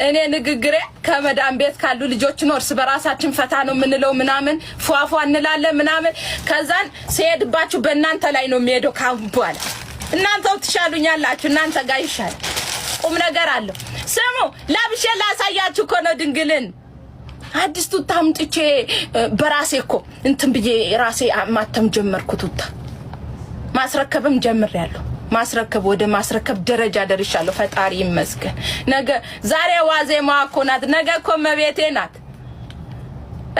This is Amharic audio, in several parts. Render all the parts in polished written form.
እኔ ንግግሬ ከመዳም ቤት ካሉ ልጆች ነው እርስ በራሳችን ፈታ ነው ምንለው ምናምን ፏፏ እንላለን ምናምን ከዛን ሲሄድባችሁ በእናንተ ላይ ነው የሚሄደው ካምቧል እናንተው ትሻሉኛላችሁ እናንተ ጋር ይሻል ቁም ነገር አለ ስሙ ላብሼ ላሳያችሁ እኮ ነው ድንግልን አዲስ ቱታ አምጥቼ በራሴ እኮ እንትን ብዬ ራሴ ማተም ጀመርኩት ማስረከብም ጀምሬያለሁ ማስረከብ ወደ ማስረከብ ደረጃ ደርሻለሁ ፈጣሪ ይመስገን ነገ ዛሬ ዋዜማ እኮ ናት ነገ እኮ መቤቴ ናት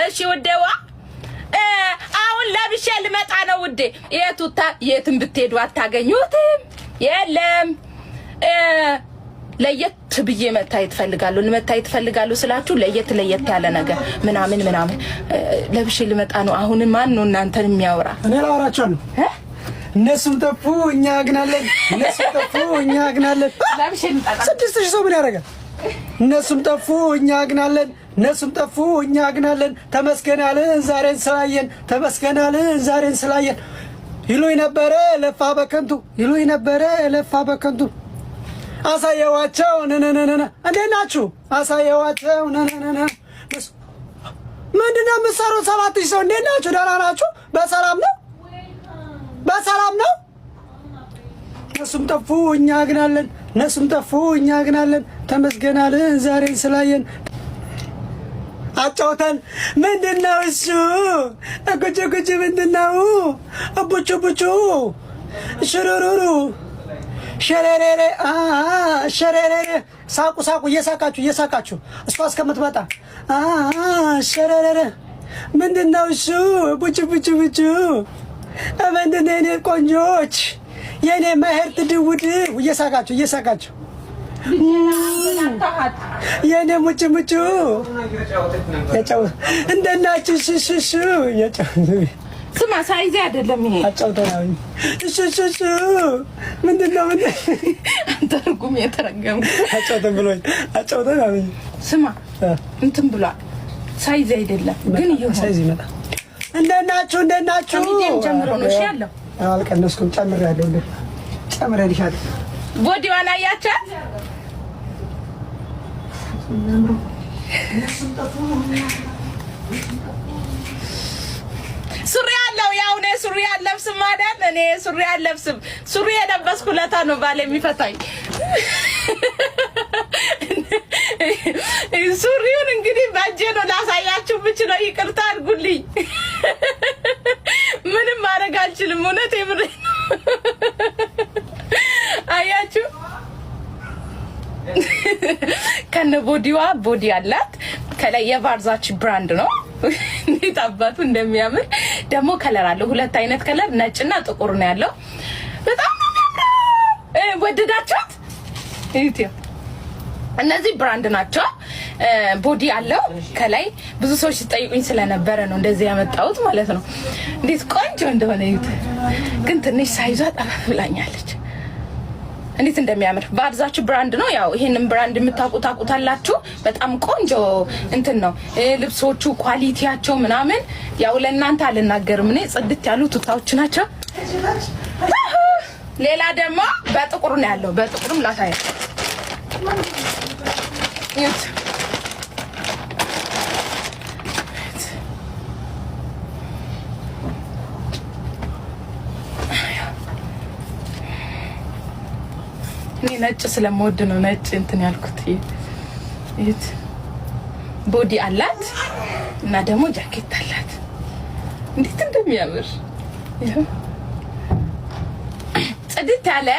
እሺ ውዴዋ አሁን ለብሼ ልመጣ ነው ውዴ የቱታ የትም ብትሄዱ አታገኙትም የለም ለየት ብዬ መታየት ፈልጋለሁ ስላችሁ ለየት ያለ ነገር ምናምን ለብሼ ልመጣ ነው አሁን ማን ነው እናንተን የሚያወራ እኔ ላወራቸው ነው እነሱም ጠፉ እኛ ግናለን ለብሼ ልመጣ 6000 ሰው ምን ያደርጋል እነሱም ጠፉ እኛ ግናለን ተመስገናለን ዛሬን ስላየን ይሉኝ ነበረ ለፋ በከንቱ አሳየዋቸው ነነነነ እንዴት ናችሁ አሳየዋቸው ነነነነ ምንድነው የምትሰሩት 7000 ሰው እንዴት ናችሁ ደህና ናችሁ በሰላም ነው እነሱም ጠፉ እኛ ግናለን ተመስገናለን ዛሬን ስላየን አጫውተን ምንድነው እሱ ጉጭ ምንድነው ቡቹ ሽሩሩሩ ሸረረረ ሳቁ እየሳቃችሁ እሷ እስከምትመጣ ሸረረረ ምንድነው እሱ ቡቹ ምንድነው የኔ ቆንጆች የኔ መህር ትድውድ እየሳቃችሁ የኔ ሙጭ ያጫው እንደናችሁ ሽሽሹ ያጫው ስማ ሳይዜ አይደለም ይሄ አጫውተናው ሽሽሹ ምንድነው ተርጉም የተረገሙ አጫውተናው ስማ እንትን ብሏል ሳይዜ አይደለም ግን ይሄ ሳይዝ ይመጣ እንደናችሁ ከሚዲያም ጀምሮ ነው እሺ ያለው አልቀነስኩም ጨምሬልሻለሁ ቦዲዋን አያቻት ሱሪ ያለው ያው ነው ሱሪ አለብስም አይደል እኔ ሱሪ አለብስም ሱሪ የለበስኩ ለታ ነው ባለ የሚፈታኝ ሱሪውን እንግዲህ ባጄ ነው ላሳያችሁ ብቻ ይቅርታ አድርጉልኝ ምንም ማድረግ አልችልም እውነት ይብሬ አያችሁ ከነ ቦዲዋ ቦዲ አላት ከላይ የቫርዛች ብራንድ ነው እንዴት አባቱ እንደሚያምር ደግሞ ከለር አለው ሁለት አይነት ከለር ነጭና ጥቁር ነው ያለው በጣም ወደዳችሁት ኢትዮ እነዚህ ብራንድ ናቸው ቦዲ አለው ከላይ ብዙ ሰዎች ሲጠይቁኝ ስለነበረ ነው እንደዚህ ያመጣሁት ማለት ነው እንዴት ቆንጆ እንደሆነ ግን ትንሽ ሳይዟ ጠፋፍ ብላኛለች እንዴት እንደሚያምር ቫርዛች ብራንድ ነው ያው ይሄንን ብራንድ የምታውቁታላችሁ በጣም ቆንጆ እንትን ነው ልብሶቹ ኳሊቲያቸው ምናምን ያው ለእናንተ አልናገርም እኔ ጽድት ያሉ ቱታዎች ናቸው ሌላ ደግሞ በጥቁር ነው ያለው በጥቁርም ላሳያችሁ ይት እኔ ነጭ ስለምወድ ነው ነጭ እንትን ያልኩት ይት ቦዲ አላት እና ደግሞ ጃኬት አላት እንዴት እንደሚያምር ይሄ ጽድት ያለ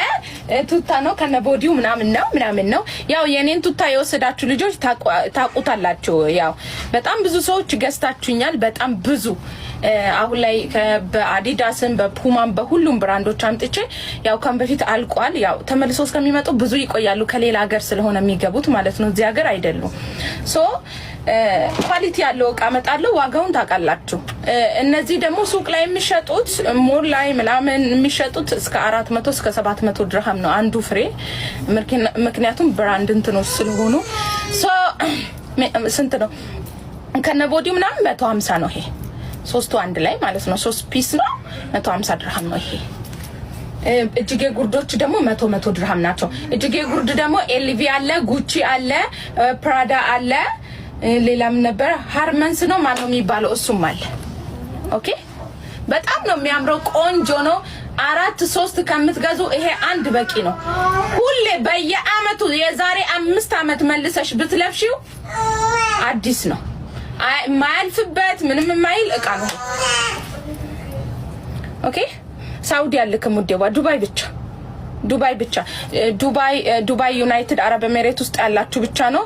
ቱታ ነው ከነ ቦዲው ምናምን ነው ያው የኔን ቱታ የወሰዳችሁ ልጆች ታቁታላችሁ ያው በጣም ብዙ ሰዎች ገዝታችሁኛል በጣም ብዙ አሁን ላይ በአዲዳስን በፑማን በሁሉም ብራንዶች አምጥቼ ያው ካም በፊት አልቋል ያው ተመልሶ እስከሚመጡ ብዙ ይቆያሉ ከሌላ ሀገር ስለሆነ የሚገቡት ማለት ነው እዚህ ሀገር አይደሉም ሶ ኳሊቲ ያለው እቃ መጣለው ዋጋውን ታውቃላችሁ እነዚህ ደግሞ ሱቅ ላይ የሚሸጡት ሞል ላይ ምናምን የሚሸጡት እስከ 400 እስከ 700 ድርሃም ነው አንዱ ፍሬ ምክንያቱም ብራንድ እንትኖች ስለሆኑ ሶ ስንት ነው ከነቦዲው ምናምን 150 ነው ይሄ ሶስቱ አንድ ላይ ማለት ነው 3 ፒስ ነው 150 ድርሃም ነው ይሄ እጅጌ ጉርዶች ደግሞ 100 ድርሃም ናቸው። እጅጌ ጉርድ ደግሞ ኤልቪ አለ፣ ጉቺ አለ፣ ፕራዳ አለ፣ ሌላም ነበር ሃርመንስ ነው ማነው የሚባለው እሱም አለ። ኦኬ በጣም ነው የሚያምረው፣ ቆንጆ ነው። 4-3 ከምትገዙ ይሄ አንድ በቂ ነው። ሁሌ በየአመቱ የዛሬ 5 አመት መልሰሽ ብትለብሺው አዲስ ነው፣ ማያልፍበት ምንም የማይል እቃ ነው። ኦኬ ሳውዲ ያልከም ወደባ ዱባይ ብቻ ዱባይ ዩናይትድ አረብ ኤሚሬት ውስጥ ያላችሁ ብቻ ነው።